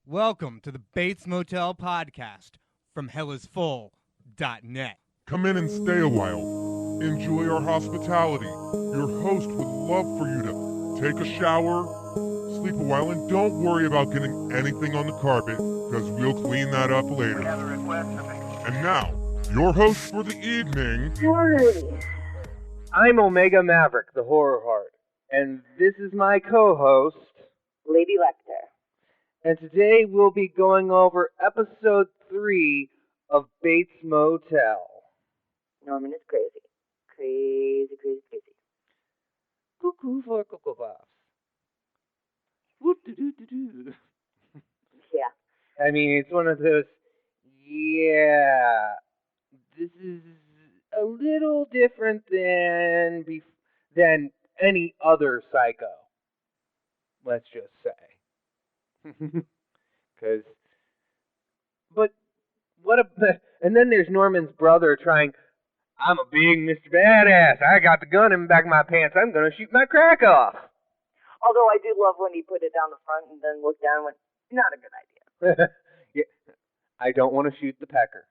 Welcome to the Bates Motel Podcast from hellisfull.net. Come in and stay a while. Enjoy our hospitality. Your host would love for you to take a shower, sleep a while, and don't worry about getting anything on the carpet, because we'll clean that up later. And now, your host for the evening... I'm Omega Maverick, the Horror Heart, and this is my co-host, Lady Lecter. and today we'll be going over episode 3 of Bates Motel. Norman is crazy. Crazy. Cuckoo for Cocoa Puffs. Whoop-de-doo-de-doo. Yeah. I mean, it's one of those, this is a little different than any other Psycho. Let's just say. And then there's Norman's brother trying, I'm a big Mr. Badass. I got the gun in the back of my pants. I'm going to shoot my crack off. Although I do love when he put it down the front and then looked down and went, not a good idea. Yeah, I don't want to shoot the pecker.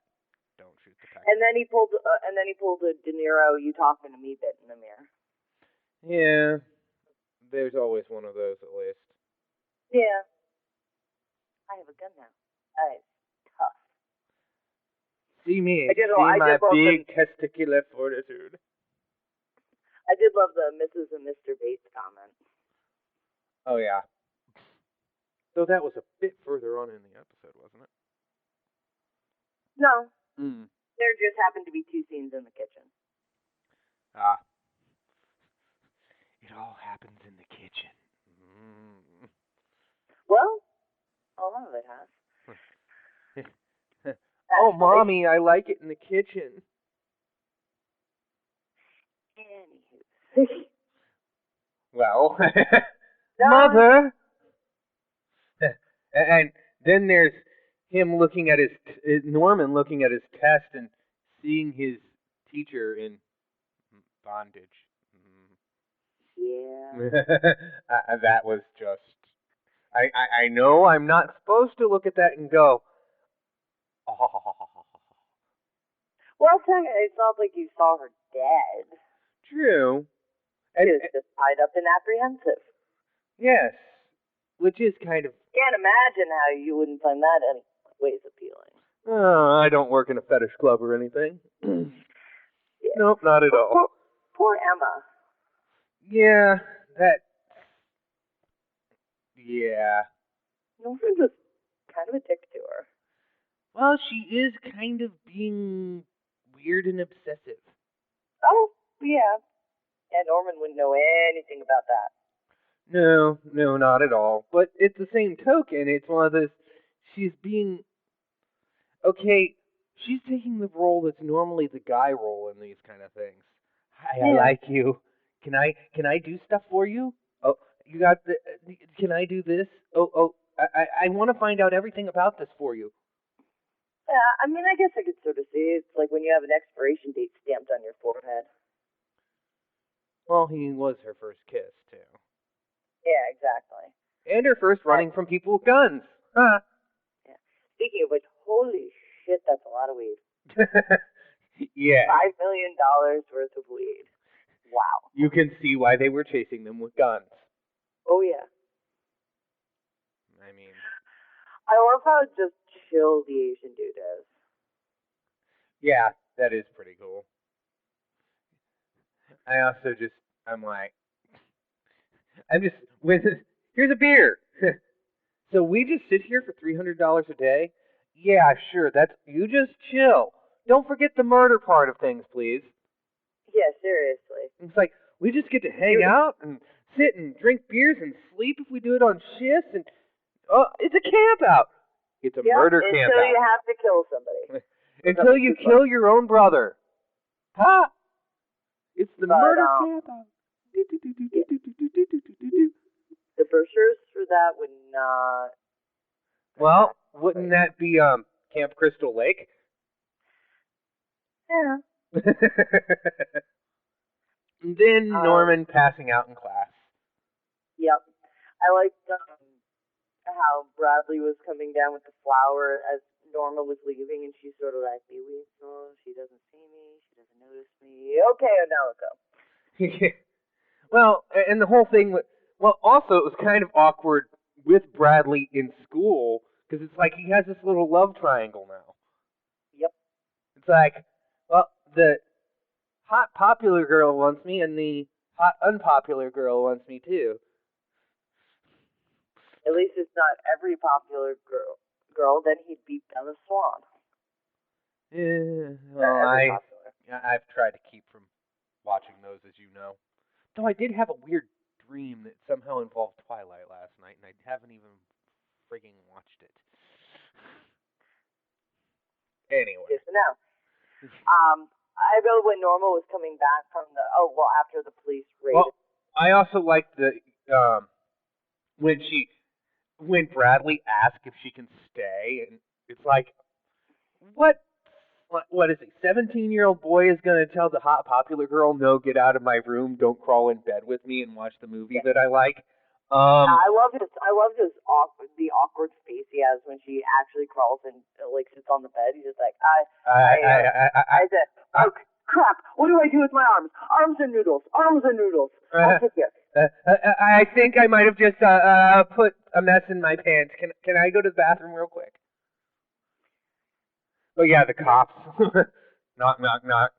Don't shoot the pecker. And then he pulled a De Niro, you talking to me bit in the mirror. Yeah, there's always one of those at least. Yeah. I have a gun now. It's tough. See me, I did my love big testicular fortitude. I did love the Mrs. and Mr. Bates comment. Oh, yeah. Though that was a bit further on in the episode, wasn't it? No. Mm. There just happened to be 2 scenes in the kitchen. Ah. It all happens in the kitchen. Mm. Well, a lot of it has. Oh, Mommy, I like it in the kitchen. Anywho. Well, No. Mother! And then there's him looking at Norman looking at his test and seeing his teacher in bondage. Yeah. That was just... I know I'm not supposed to look at that and go, oh. Well, it's not like you saw her dead. True. She was just tied up and apprehensive. Yes. Which is kind of... Can't imagine how you wouldn't find that any ways appealing. I don't work in a fetish club or anything. Yeah. Nope, not at all. Poor Emma. Yeah, Yeah. Norman was kind of a dick to her. Well, she is kind of being weird and obsessive. Oh, yeah. And Norman wouldn't know anything about that. No, not at all. But it's the same token. It's one of those, she's being... Okay, she's taking the role that's normally the guy role in these kind of things. Hi, I like you. Can I do stuff for you? Oh, you got the... Can I do this? I want to find out everything about this for you. Yeah, I mean, I guess I could sort of see it. It's like when you have an expiration date stamped on your forehead. Well, he was her first kiss, too. Yeah, exactly. And her first running from people with guns. Huh. Yeah. Speaking of which, holy shit, that's a lot of weed. Yeah. $5 million worth of weed. Wow. You can see why they were chasing them with guns. Oh, yeah. I mean... I love how just chill the Asian dude is. Yeah, that is pretty cool. Here's a beer. So we just sit here for $300 a day? Yeah, sure, you just chill. Don't forget the murder part of things, please. Yeah, seriously. It's like, we just get to hang out and sit and drink beers and sleep if we do it on shifts, and it's a camp out. It's a murder camp out. Until you have to kill somebody. Until you kill your own brother. Ha! It's the murder camp out. The brochures for that would not... Well, wouldn't that be Camp Crystal Lake? Yeah. And then Norman passing out in class. Yep. I liked how Bradley was coming down with the flower as Norma was leaving, and she's sort of like, be weasel, she doesn't see me, she doesn't notice me. Okay, now let's go. Well, and the whole thing, well, also it was kind of awkward with Bradley in school, because it's like he has this little love triangle now. Yep. It's like, well, the hot popular girl wants me, and the hot unpopular girl wants me too. At least it's not every popular girl, then he'd be Bella Swan. Well, I've tried to keep from watching those, as you know. Though I did have a weird dream that somehow involved Twilight last night, and I haven't even frigging watched it. Anyway. Yes, no. I know when Norma was coming back from after the police raided. Well, I also liked the when Bradley asked if she can stay, and it's like, what is it? 17-year-old boy is gonna tell the hot popular girl, no, get out of my room, don't crawl in bed with me and watch the movie that I like. I love his awkward face he has when she actually crawls and sits on the bed. He's just like, I said, oh crap, what do I do with my arms? Arms and noodles. I'll take it. I think I might have just put a mess in my pants. Can I go to the bathroom real quick? Oh yeah, the cops. Knock, knock, knock.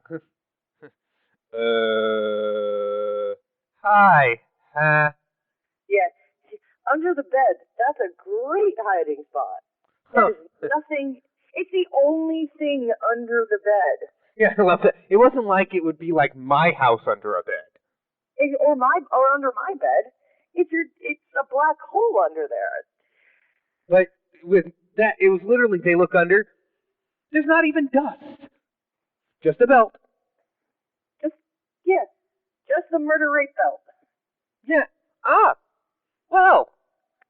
Hi. Yeah, under the bed. That's a great hiding spot. There's nothing. It's the only thing under the bed. Yeah, I love that. It wasn't like it would be like my house under a bed. Or under my bed. It's a black hole under there. But with that, it was literally, they look under. There's not even dust. Just a belt. Just the murder rate belt. Yeah. Well,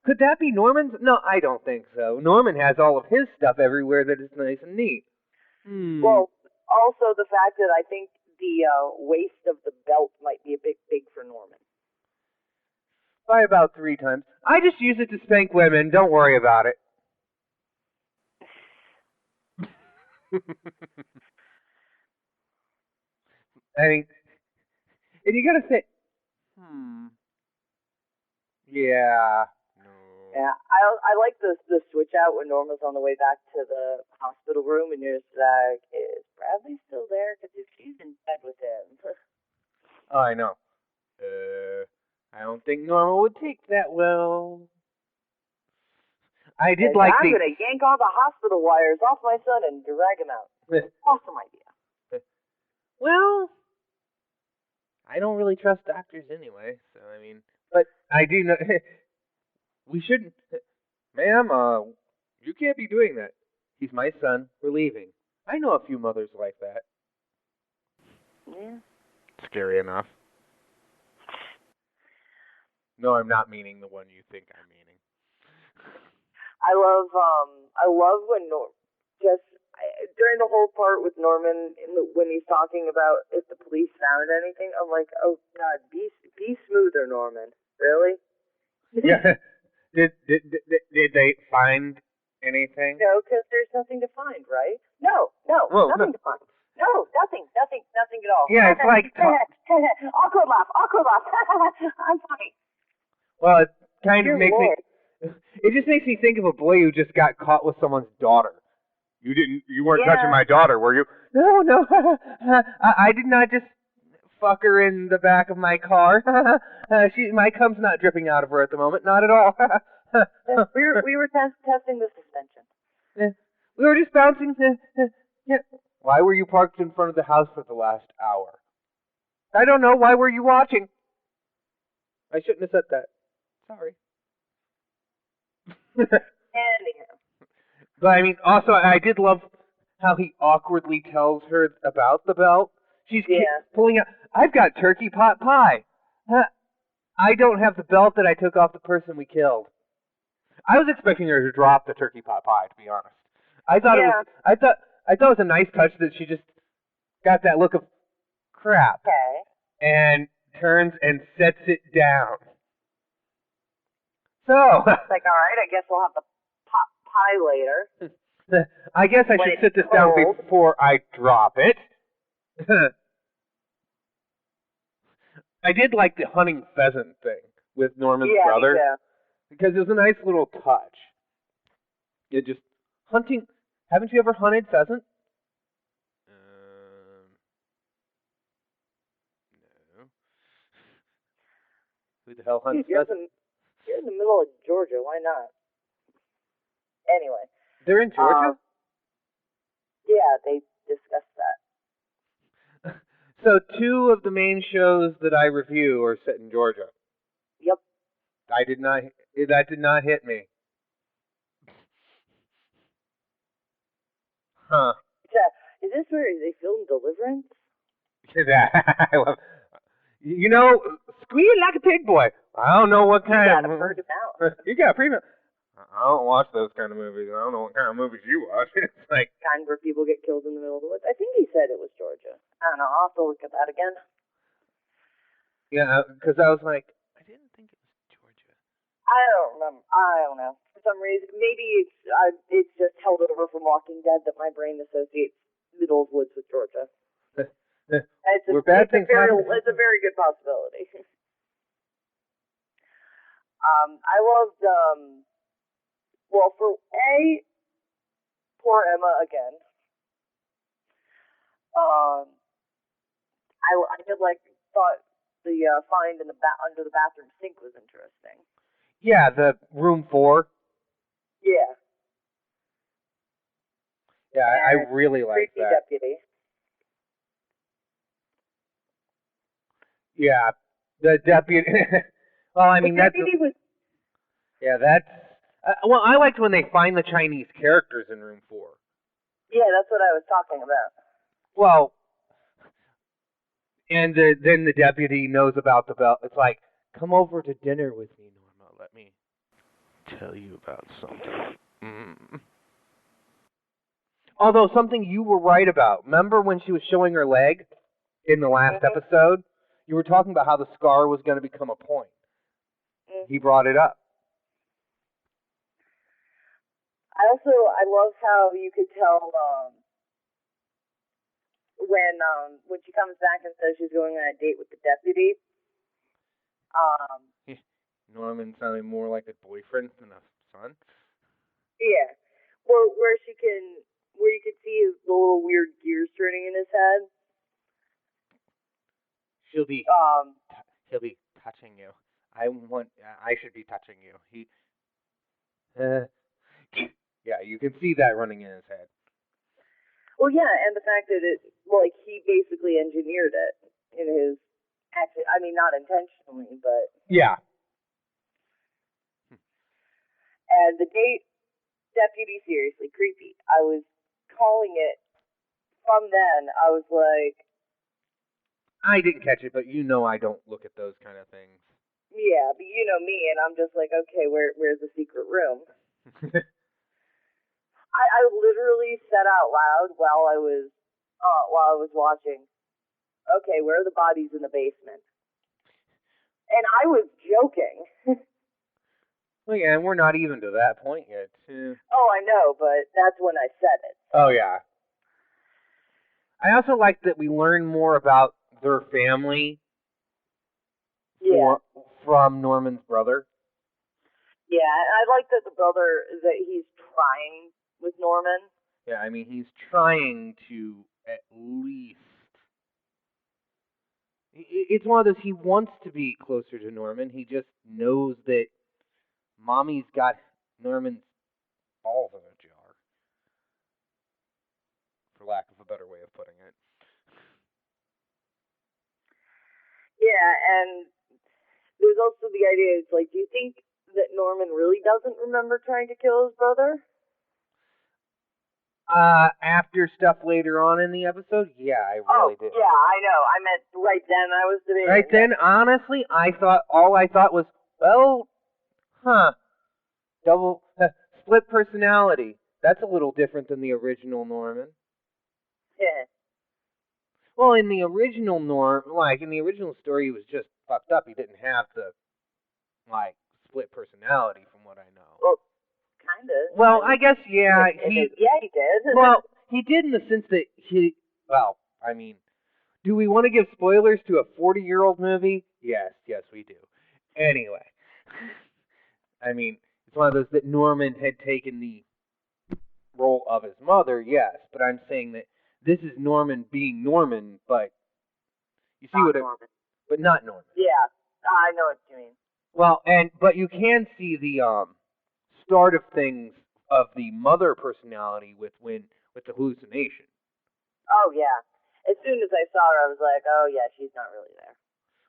could that be Norman's? No, I don't think so. Norman has all of his stuff everywhere that is nice and neat. Well, also the fact that I think the waist of the belt might be a bit big for Norman. By about 3 times. I just use it to spank women. Don't worry about it. I mean, and you gotta say, yeah. No. Yeah, I like the switch out when Norma's on the way back to the hospital room, and you're just like, is Bradley still there? Because if she's in bed with him. Oh, I know. I don't think Norma would take that well. I did like I'm gonna yank all the hospital wires off my son and drag him out. Awesome idea. Well, I don't really trust doctors anyway, so I mean, but I do know. We shouldn't. Ma'am, you can't be doing that. He's my son. We're leaving. I know a few mothers like that. Yeah. Scary enough. No, I'm not meaning the one you think I'm meaning. I love when during the whole part with Norman when he's talking about if the police found anything, I'm like, oh God, be smoother, Norman. Really? Yeah. Did they find anything? No, because there's nothing to find, right? No, nothing to find. No, nothing at all. Yeah, it's like awkward laugh. I'm funny. Well, it kind of Dear makes Lord. me. It just makes me think of a boy who just got caught with someone's daughter. You weren't touching my daughter, were you? No. I did not just fuck her in the back of my car. My cum's not dripping out of her at the moment, not at all. we were testing the suspension. We were just bouncing. Yeah. Why were you parked in front of the house for the last hour? I don't know. Why were you watching? I shouldn't have said that. Sorry. Anyhow. But I mean, also, I did love how he awkwardly tells her about the belt. She's pulling out, I've got turkey pot pie. I don't have the belt that I took off the person we killed. I was expecting her to drop the turkey pot pie, to be honest. I thought it was a nice touch that she just got that look of crap. Okay. And turns and sets it down. So, It's like, all right, I guess we'll have the pot pie later. I guess I When should it's sit this down cold. before I drop it. I did like the hunting pheasant thing with Norman's brother. Yeah. Because it was a nice little touch. It just, hunting, haven't you ever hunted pheasant? No. Who the hell hunts pheasant? You're in the middle of Georgia. Why not? Anyway. They're in Georgia? Yeah, they discussed that. So 2 of the main shows that I review are set in Georgia. Yep. That did not hit me. Huh. Is this where they filmed Deliverance? You know, squeal like a pig boy. I don't know what kind of... You got a bird out. You got a premium. I don't watch those kind of movies. I don't know what kind of movies you watch. It's like... Kind where people get killed in the middle of the woods. I think he said it was Georgia. I don't know. I'll have to look at that again. Yeah, because I was like, I didn't think it was Georgia. I don't remember. I don't know. For some reason, maybe it's just held over from Walking Dead that my brain associates middle of woods with Georgia. It's a very good possibility. I loved, poor Emma again. I thought the find in the under the bathroom sink was interesting. Yeah, the room 4. Yeah. Yeah, I really like creepy that. Deputy. Yeah, the deputy. Well, I mean, that's. Yeah, that's. Well, I liked when they find the Chinese characters in room 4. Yeah, that's what I was talking about. Well, and then the deputy knows about the belt. It's like, come over to dinner with me, Norma. Let me tell you about something. Although, something you were right about. Remember when she was showing her leg in the last episode? You were talking about how the scar was going to become a point. He brought it up. I love how you could tell when she comes back and says she's going on a date with the deputy. Norman sounding more like a boyfriend than a son. Yeah, where you could see the little weird gears turning in his head. He'll be touching you. I should be touching you. Yeah, you can see that running in his head. Well, yeah, and the fact that he basically engineered it in his, actually, I mean, not intentionally, but... Yeah. And the date, deputy, seriously, creepy. I was calling it, from then, I was like... I didn't catch it, but you know I don't look at those kind of things. Yeah, but you know me, and I'm just like, okay, where's the secret room? I literally said out loud while I was watching, okay, where are the bodies in the basement? And I was joking. Well, yeah, and we're not even to that point yet. Oh, I know, but that's when I said it. Oh, yeah. I also like that we learn more about their family from Norman's brother. Yeah, I like that the brother, that he's trying with Norman. Yeah, I mean, he's trying to at least... It's one of those, he wants to be closer to Norman. He just knows that Mommy's got Norman's balls in a jar. For lack of a better way of putting it. Yeah, and there's also the idea, it's like, do you think that Norman really doesn't remember trying to kill his brother? After stuff later on in the episode, yeah, I really did. Yeah, I know. I meant right then I was debating. Right then, honestly, all I thought was, well, double split personality. That's a little different than the original Norman. Yeah. Well, in the original in the original story, he was just fucked up. He didn't have the, split personality, from what I know. Well, kind of. Well, I guess, yeah, he did. Well, he did in the sense that well, I mean, do we want to give spoilers to a 40-year-old movie? Yes, we do. Anyway, I mean, it's one of those that Norman had taken the role of his mother, yes, but I'm saying that this is Norman being Norman, but you see not what Norman. But not Norman. Yeah, I know what you mean. Well, but you can see the start of things of the mother personality with the hallucination. Oh yeah. As soon as I saw her, I was like, oh yeah, she's not really there.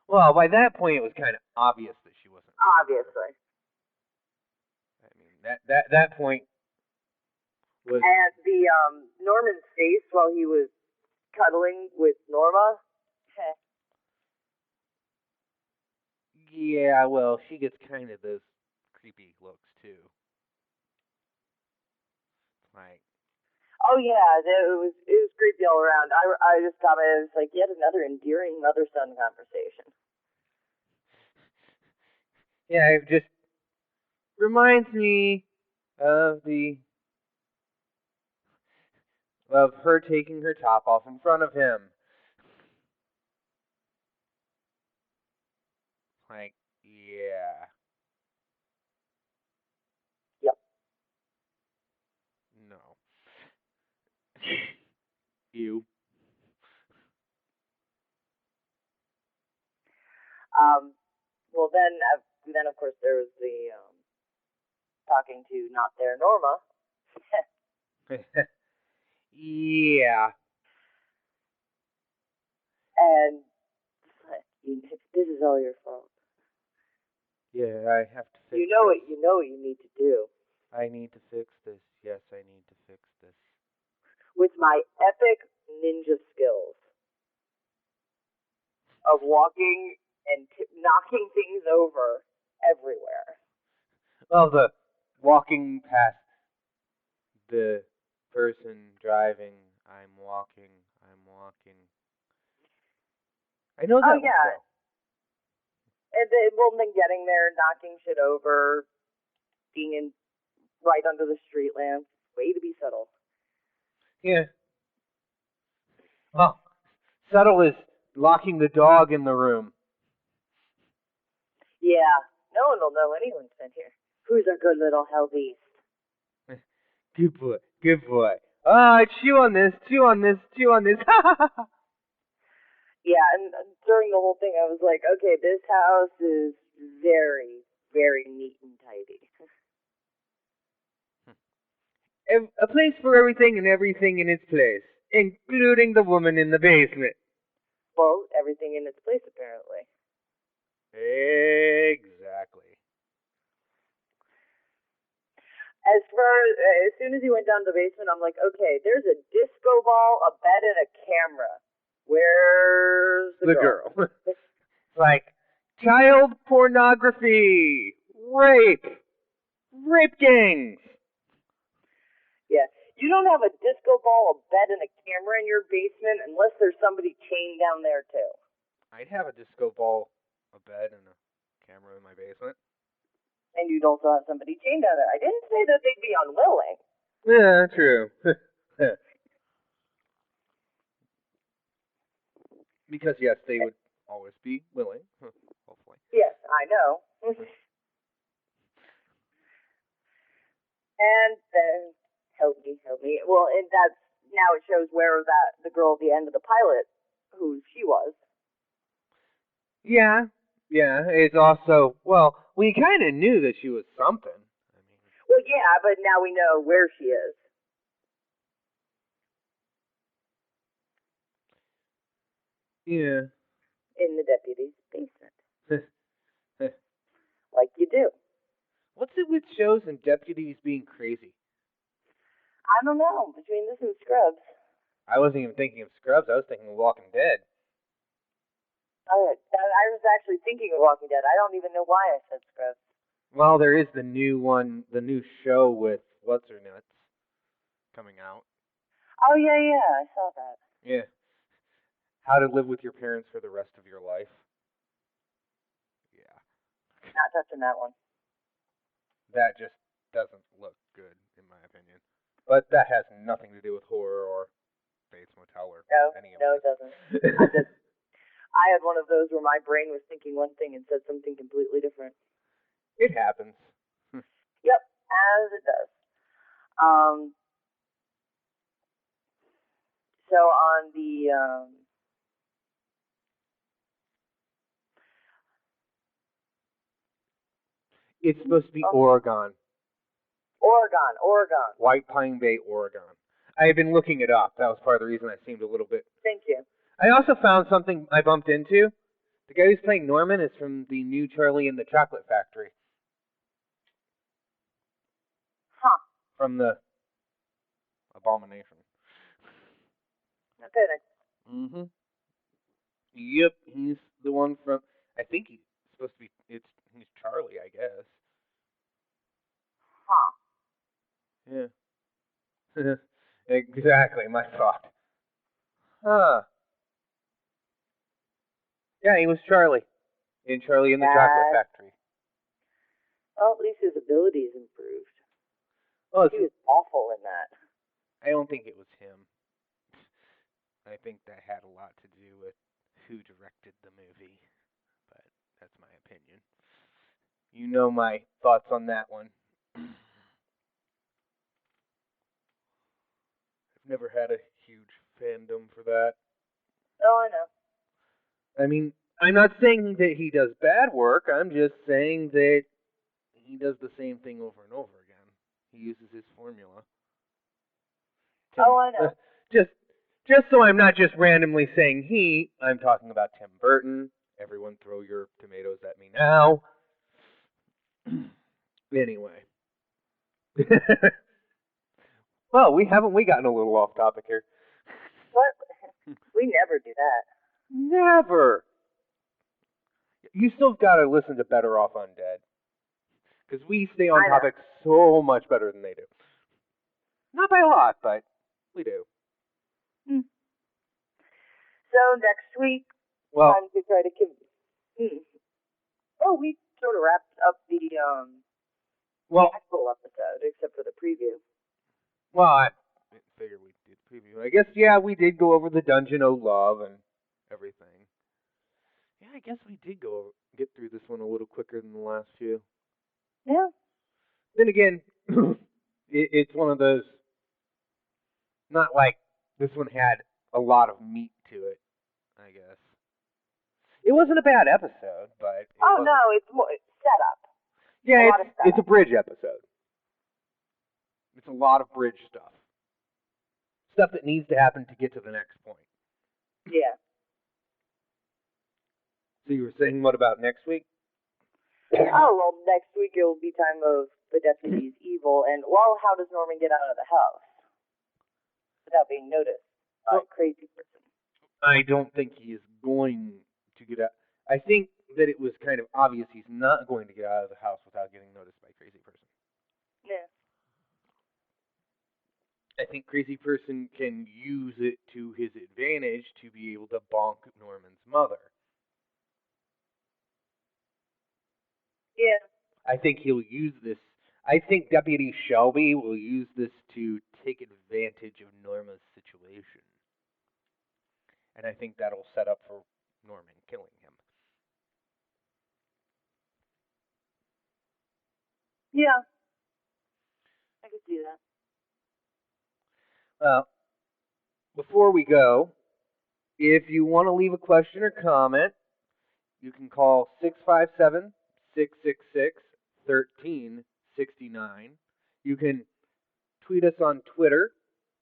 Well, by that point, it was kind of obvious that she wasn't. Obviously. I mean, that point was. And the Norman's face while he was cuddling with Norma. Yeah, well, she gets kind of those creepy looks too. Like. Oh yeah, it was creepy all around. I just thought it was like yet another endearing mother-son conversation. Yeah, it just reminds me of her taking her top off in front of him. Like, yeah. Yep. No. You. Well then of course there was the talking to not their Norma. Yeah. And this is all your fault. Yeah, I have to fix You know this. what you need to do. I need to fix this. Yes, I need to fix this. With my epic ninja skills of walking and knocking things over everywhere. Well, the walking past the person driving, I'm walking. I know that. Oh, yeah. And then getting there, knocking shit over, being right under the street lamp. Way to be subtle. Yeah. Well, subtle is locking the dog in the room. Yeah. No one will know anyone's been here. Who's our good little hell beast? Good boy. Chew on this. Yeah, and during the whole thing, I was like, okay, this house is very, very neat and tidy. A place for everything and everything in its place, including the woman in the basement. Well, everything in its place, apparently. Exactly. As soon as he went down to the basement, I'm like, okay, there's a disco ball, a bed, and a camera. Where's the girl? Like, child pornography, rape gangs. Yeah, you don't have a disco ball, a bed, and a camera in your basement unless there's somebody chained down there too. I'd have a disco ball, a bed, and a camera in my basement. And you'd also have somebody chained down there. I didn't say that they'd be unwilling. Yeah, true. Because, yes, they would always be willing, hopefully. Yes, I know. And then, help me. Well, and that's, now it shows where the girl at the end of the pilot, who she was. Yeah, it's also, well, we kind of knew that she was something. I mean. Well, yeah, but now we know where she is. Yeah. In the deputy's basement. Like you do. What's it with shows and deputies being crazy? I don't know. Between this and Scrubs. I wasn't even thinking of Scrubs. I was thinking of Walking Dead. Oh, I was actually thinking of Walking Dead. I don't even know why I said Scrubs. Well, there is the new one, the new show with What's-Her-Nuts coming out. Oh, yeah, I saw that. Yeah. How to Live with Your Parents for the Rest of Your Life. Yeah. Not touching that one. that just doesn't look good, in my opinion. But that has nothing to do with horror or Bates Motel or any of it doesn't. I had one of those where my brain was thinking one thing and said something completely different. It happens. Yep, as it does. So on the it's supposed to be Oregon. Oregon. White Pine Bay, Oregon. I have been looking it up. That was part of the reason I seemed a little bit... Thank you. I also found something I bumped into. The guy who's playing Norman is from the new Charlie and the Chocolate Factory. Huh. From the Abomination. No kidding. Mm-hmm. Yep, he's the one from... I think he's supposed to be... He's Charlie, I guess. Huh. Yeah. Exactly, my thought. Huh. Yeah, he was Charlie. In Charlie and the Chocolate Factory. Well, at least his abilities improved. Well, he was awful in that. I don't think it was him. I think that had a lot to do with who directed the movie. But that's my opinion. You know my thoughts on that one. I've never had a huge fandom for that. Oh, I know. I mean, I'm not saying that he does bad work. I'm just saying that he does the same thing over and over again. He uses his formula. Oh, I know. Just so I'm not just randomly saying he, I'm talking about Tim Burton. Everyone throw your tomatoes at me now. Anyway. Well, we gotten a little off topic here. What? We never do that. Never. You still got to listen to Better Off Undead. Because we stay on topic so much better than they do. Not by a lot, but we do. So next week, time to try to Oh, we sort of wrapped up the actual episode, except for the preview. Well, I figured we did preview. I guess, we did go over the Dungeon of Love and everything. Yeah, I guess we did get through this one a little quicker than the last few. Yeah. Then again, it's one of those, not like this one had a lot of meat to it, I guess. It wasn't a bad episode, but... it's more setup. Yeah, it's a bridge episode. It's a lot of bridge stuff. Stuff that needs to happen to get to the next point. Yeah. So you were saying, what about next week? Oh, well, next week it will be time of the deputy's evil, and, how does Norman get out of the house without being noticed by a crazy person? I don't think he is going to get out. I think that it was kind of obvious he's not going to get out of the house without getting noticed by a crazy person. Yeah. I think crazy person can use it to his advantage to be able to bonk Norman's mother. Yeah. I think he'll use this. I think Deputy Shelby will use this to take advantage of Norma's situation. And I think that'll set up for Norman killing him. Yeah. I could see that. Well, before we go, if you want to leave a question or comment, you can call 657-666-1369. You can tweet us on Twitter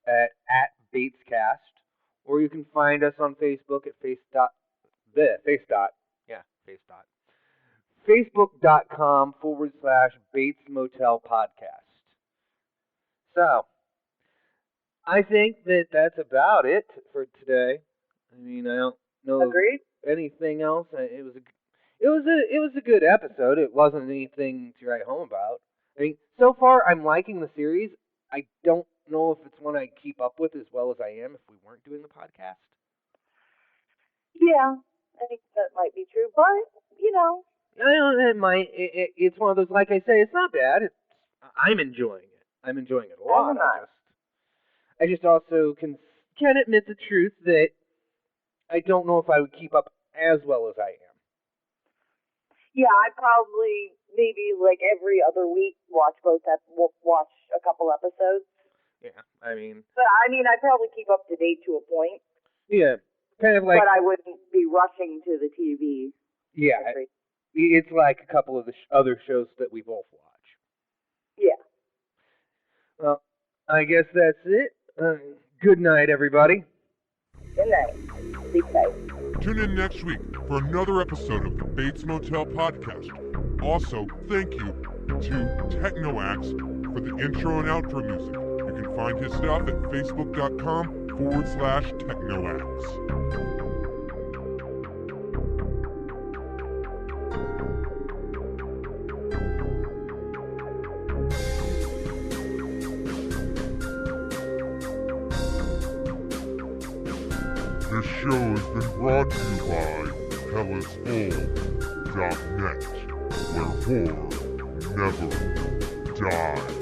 at @BatesCast, or you can find us on Facebook at Facebook.com/Bates Motel Podcast. So, I think that's about it for today. I mean, I don't know anything else. It was a good episode. It wasn't anything to write home about. I mean, so far I'm liking the series. I don't know if it's one I keep up with as well as I am if we weren't doing the podcast. Yeah, I think that might be true, but it might. It's one of those. Like I say, it's not bad. It's I'm enjoying it. I'm enjoying it a lot. Nice. I just also can admit the truth that I don't know if I would keep up as well as I am. Yeah, I'd probably maybe like every other week watch a couple episodes. Yeah, I mean... But I mean, I'd probably keep up to date to a point. Yeah, kind of like... But I wouldn't be rushing to the TV. Yeah, it's like a couple of the other shows that we both watch. Yeah. Well, I guess that's it. Good night, everybody. Good night. Be safe. Tune in next week for another episode of the Bates Motel Podcast. Also, thank you to TechnoAxe for the intro and outro music. You can find his stuff at facebook.com/TechnoAxe. This show has been brought to you by HellasFull.net, where horror never dies.